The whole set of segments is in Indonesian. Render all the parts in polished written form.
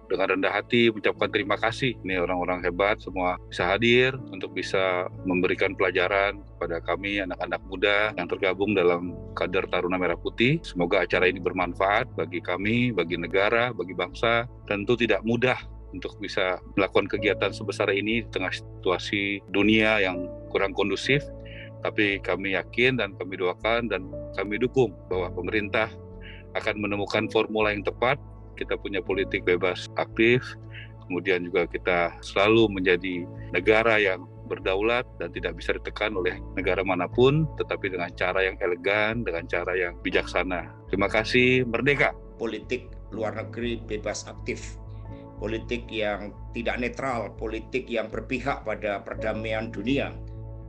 dengan rendah hati mengucapkan terima kasih. Ini orang-orang hebat semua bisa hadir untuk bisa memberikan pelajaran kepada kami anak-anak muda yang tergabung dalam kader Taruna Merah Putih. Semoga acara ini bermanfaat bagi kami, bagi negara, bagi bangsa. Tentu tidak mudah untuk bisa melakukan kegiatan sebesar ini di tengah situasi dunia yang kurang kondusif. Tapi kami yakin dan kami doakan dan kami dukung bahwa pemerintah akan menemukan formula yang tepat. Kita punya politik bebas aktif, kemudian juga kita selalu menjadi negara yang berdaulat dan tidak bisa ditekan oleh negara manapun, tetapi dengan cara yang elegan, dengan cara yang bijaksana. Terima kasih, merdeka! Politik luar negeri bebas aktif, politik yang tidak netral, politik yang berpihak pada perdamaian dunia,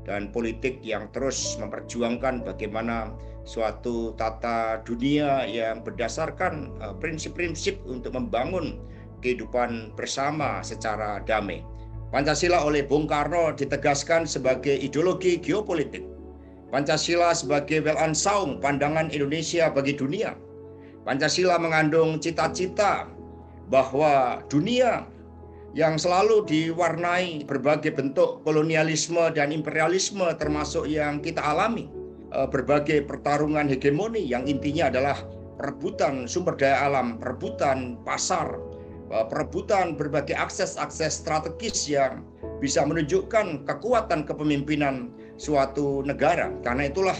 dan politik yang terus memperjuangkan bagaimana suatu tata dunia yang berdasarkan prinsip-prinsip untuk membangun kehidupan bersama secara damai. Pancasila oleh Bung Karno ditegaskan sebagai ideologi geopolitik. Pancasila sebagai weltanschauung pandangan Indonesia bagi dunia. Pancasila mengandung cita-cita bahwa dunia yang selalu diwarnai berbagai bentuk kolonialisme dan imperialisme termasuk yang kita alami, berbagai pertarungan hegemoni yang intinya adalah perebutan sumber daya alam, perebutan pasar, perebutan berbagai akses-akses strategis yang bisa menunjukkan kekuatan kepemimpinan suatu negara. Karena itulah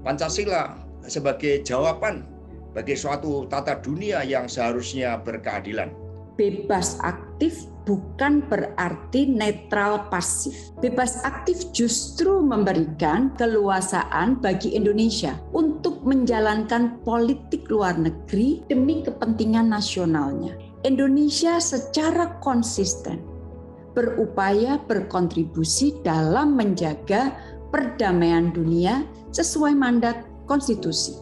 Pancasila sebagai jawaban bagi suatu tata dunia yang seharusnya berkeadilan. Bebas aktif bukan berarti netral pasif. Bebas aktif justru memberikan keluasaan bagi Indonesia untuk menjalankan politik luar negeri demi kepentingan nasionalnya. Indonesia secara konsisten berupaya berkontribusi dalam menjaga perdamaian dunia sesuai mandat konstitusi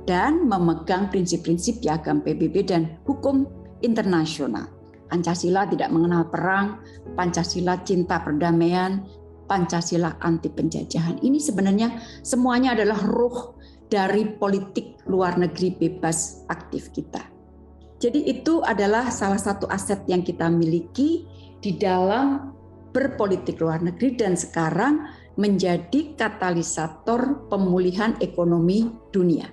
dan memegang prinsip-prinsip piagam PBB dan hukum internasional. Pancasila tidak mengenal perang, Pancasila cinta perdamaian, Pancasila anti penjajahan. Ini sebenarnya semuanya adalah ruh dari politik luar negeri bebas aktif kita. Jadi itu adalah salah satu aset yang kita miliki di dalam berpolitik luar negeri dan sekarang menjadi katalisator pemulihan ekonomi dunia.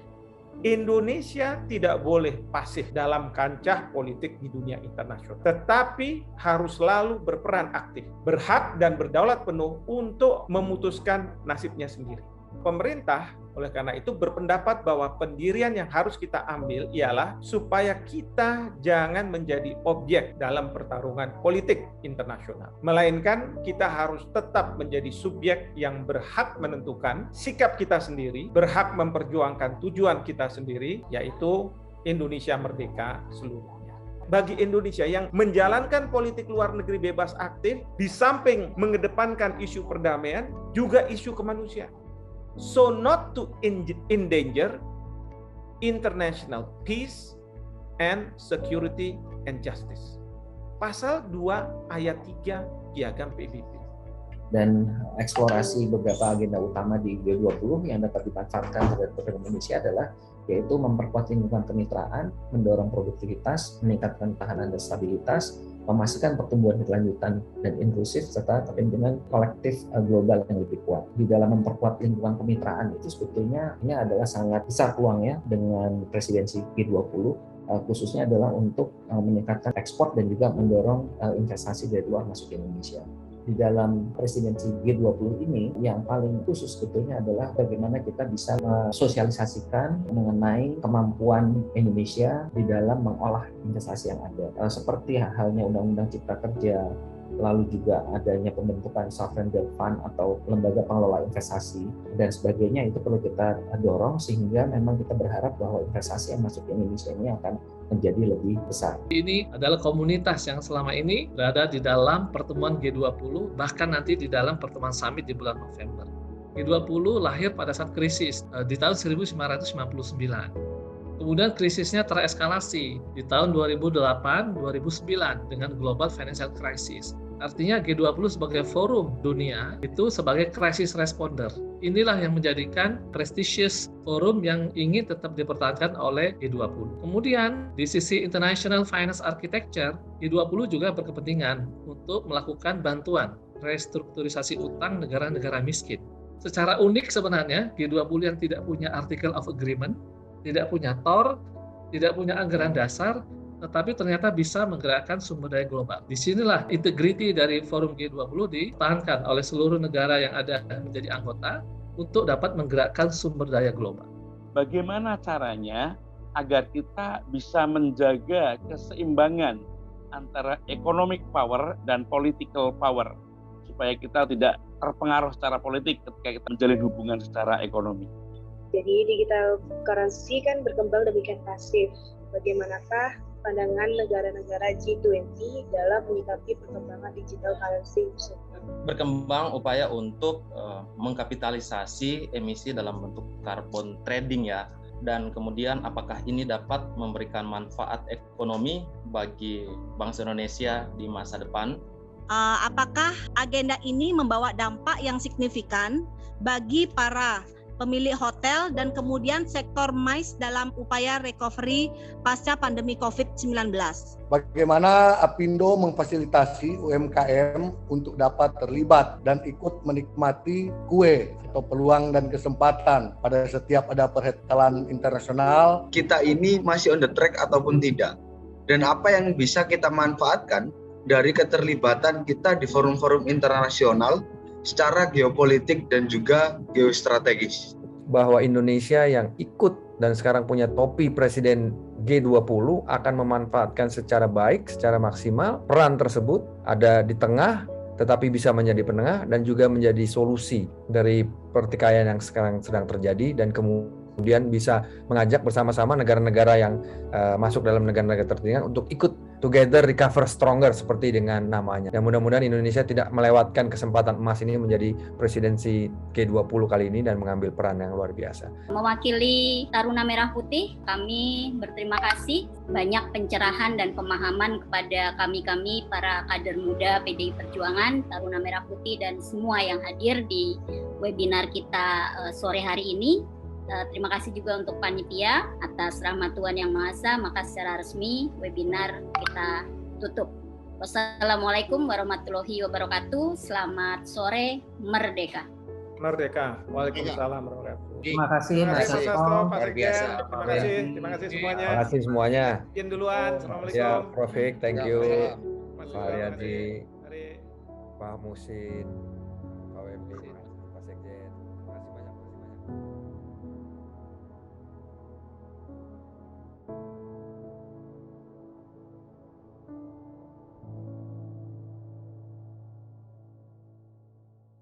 Indonesia tidak boleh pasif dalam kancah politik di dunia internasional, tetapi harus selalu berperan aktif, berhak dan berdaulat penuh untuk memutuskan nasibnya sendiri. Pemerintah oleh karena itu berpendapat bahwa pendirian yang harus kita ambil ialah supaya kita jangan menjadi objek dalam pertarungan politik internasional. Melainkan kita harus tetap menjadi subjek yang berhak menentukan sikap kita sendiri, berhak memperjuangkan tujuan kita sendiri, yaitu Indonesia merdeka seluruhnya. Bagi Indonesia yang menjalankan politik luar negeri bebas aktif, di samping mengedepankan isu perdamaian, juga isu kemanusiaan. So not to endanger international peace and security and justice. Pasal 2 ayat 3 Piagam PBB. Dan eksplorasi beberapa agenda utama di G20 yang dapat dimanfaatkan oleh Indonesia adalah yaitu memperkuat lingkungan kemitraan, mendorong produktivitas, meningkatkan ketahanan dan stabilitas, memastikan pertumbuhan berkelanjutan dan inklusif, serta kepemimpinan kolektif global yang lebih kuat. Di dalam memperkuat lingkungan kemitraan itu sebetulnya ini adalah sangat besar peluangnya dengan presidensi G20, khususnya adalah untuk meningkatkan ekspor dan juga mendorong investasi dari luar masuk ke Indonesia. Di dalam presidensi G20 ini yang paling khusus sebetulnya adalah bagaimana kita bisa mensosialisasikan mengenai kemampuan Indonesia di dalam mengolah investasi yang ada. Seperti halnya Undang-Undang Cipta Kerja, lalu juga adanya pembentukan sovereign wealth fund atau lembaga pengelola investasi dan sebagainya, itu perlu kita dorong sehingga memang kita berharap bahwa investasi yang masuk ke Indonesia ini akan menjadi lebih besar. Ini adalah komunitas yang selama ini berada di dalam pertemuan G20, bahkan nanti di dalam pertemuan summit di bulan November. G20 lahir pada saat krisis di tahun 1959. Kemudian krisisnya tereskalasi di tahun 2008-2009 dengan global financial crisis. Artinya G20 sebagai forum dunia itu sebagai crisis responder. Inilah yang menjadikan prestigious forum yang ingin tetap dipertahankan oleh G20. Kemudian di sisi International Finance Architecture, G20 juga berkepentingan untuk melakukan bantuan restrukturisasi utang negara-negara miskin. Secara unik sebenarnya G20 yang tidak punya Article of Agreement, tidak punya TOR, tidak punya anggaran dasar, tetapi ternyata bisa menggerakkan sumber daya global. Disinilah integriti dari forum G20 dipertahankan oleh seluruh negara yang ada menjadi anggota untuk dapat menggerakkan sumber daya global. Bagaimana caranya agar kita bisa menjaga keseimbangan antara economic power dan political power, supaya kita tidak terpengaruh secara politik ketika kita menjalin hubungan secara ekonomi. Jadi digital currency kan berkembang demikian pasif. Bagaimanakah pandangan negara-negara G20 dalam menyikapi perkembangan digital currency? Berkembang upaya untuk mengkapitalisasi emisi dalam bentuk carbon trading ya, dan kemudian apakah ini dapat memberikan manfaat ekonomi bagi bangsa Indonesia di masa depan? Apakah agenda ini membawa dampak yang signifikan bagi para pemilik hotel dan kemudian sektor MICE dalam upaya recovery pasca pandemi COVID-19. Bagaimana Apindo memfasilitasi UMKM untuk dapat terlibat dan ikut menikmati kue atau peluang dan kesempatan pada setiap ada perhelatan internasional. Kita ini masih on the track ataupun tidak? Dan apa yang bisa kita manfaatkan dari keterlibatan kita di forum-forum internasional secara geopolitik dan juga geostrategis. Bahwa Indonesia yang ikut dan sekarang punya topi Presiden G20 akan memanfaatkan secara baik, secara maksimal peran tersebut ada di tengah, tetapi bisa menjadi penengah dan juga menjadi solusi dari pertikaian yang sekarang sedang terjadi, dan kemudian bisa mengajak bersama-sama negara-negara yang masuk dalam negara-negara tertinggal untuk ikut together recover stronger seperti dengan namanya. Dan mudah-mudahan Indonesia tidak melewatkan kesempatan emas ini menjadi presidensi G20 kali ini dan mengambil peran yang luar biasa. Mewakili Taruna Merah Putih, kami berterima kasih banyak pencerahan dan pemahaman kepada kami-kami para kader muda PDI Perjuangan, Taruna Merah Putih, dan semua yang hadir di webinar kita sore hari ini. Terima kasih juga untuk panitia atas rahmat Tuhan Yang Maha Esa, maka secara resmi webinar kita tutup. Wassalamualaikum warahmatullahi wabarakatuh. Selamat sore, merdeka. Merdeka. Waalaikumsalam warahmatullahi wabarakatuh. Terima kasih Mas Sasto. Luar biasa. Terima kasih semuanya. Terima kasih semuanya. Izin duluan. Assalamualaikum. Ya, Prof. Thank you. Mas Pak Ariadi, Mari. Pak Musin.